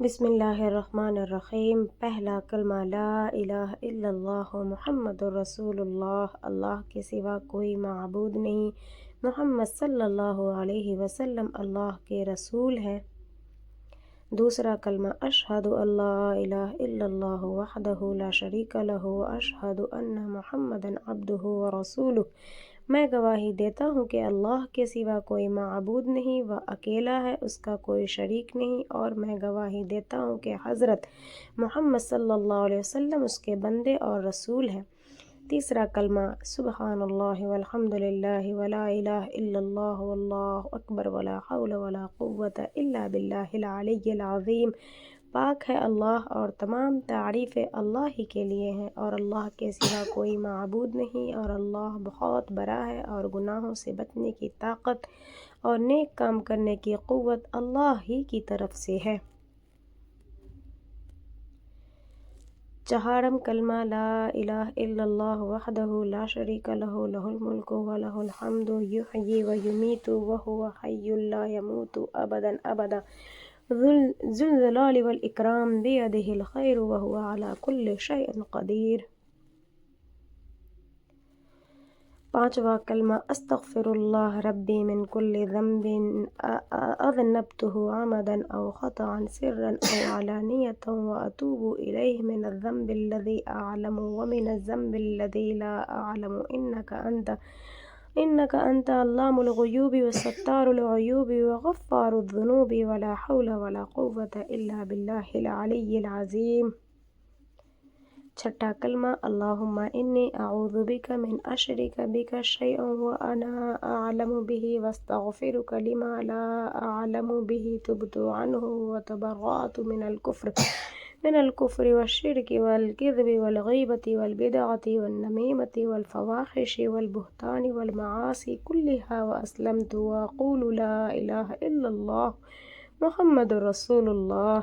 بسم اللہ الرحمن الرحیم۔ پہلا کلمہ لا الہ الا اللہ محمد الرسول اللہ۔ اللہ کے سوا کوئی معبود نہیں، محمد صلی اللہ علیہ وسلم اللہ کے رسول ہے۔ دوسرا کلمہ اشہد ان لا الہ الا اللہ وحدہ لا شریک لہ واشہد ان محمدا عبدہ ورسولہ۔ میں گواہی دیتا ہوں کہ اللہ کے سوا کوئی معبود نہیں، وہ اکیلا ہے، اس کا کوئی شریک نہیں، اور میں گواہی دیتا ہوں کہ حضرت محمد صلی اللہ علیہ وسلم اس کے بندے اور رسول ہیں۔ تیسرا کلمہ سبحان اللہ والحمد للہ ولا الہ الا اللہ واللہ اکبر ولا حول ولا قوة الا باللہ العلی العظیم۔ پاک ہے اللہ اور تمام تعریفیں اللہ ہی کے لیے ہیں، اور اللہ کے سوا کوئی معبود نہیں، اور اللہ بہت بڑا ہے، اور گناہوں سے بچنے کی طاقت اور نیک کام کرنے کی قوت اللہ ہی کی طرف سے ہے۔ چہارم کلمہ لا الہ الا اللہ وحدہ لا شریک لہ لہ الملک ولہ الحمد یحیی ویمیت وہو حی لا یموت ابدا ابدا ذو الجلال والاکرام بیدہ الخیر وہو علی کل شیء قدیر۔ پانچواں کلمہ استغفر اللہ ربی من کل ذنب اذنبتہ عمدا او خطأ سرا او علانیۃ واتوب الیہ من الذنب الذی اعلم ومن الذنب الذی لا اعلم انک انت علام الغیوب وستار العیوب وغفار الذنوب ولا حول ولا قوة الا باللہ العلی العظیم۔ چھٹا کلمہ اللہم انی اعوذ بک من اشرک بک شیئا وانا اعلم بہ واستغفرک لما لا اعلم بہ تبت عنہ وتبرأت من الکفر والشرک والکذب والغیبۃ والبدعۃ والنمیمۃ والفواحش والبہتان والمعاصی کلها واسلمت واقول لا الہ الا اللہ محمد رسول اللہ۔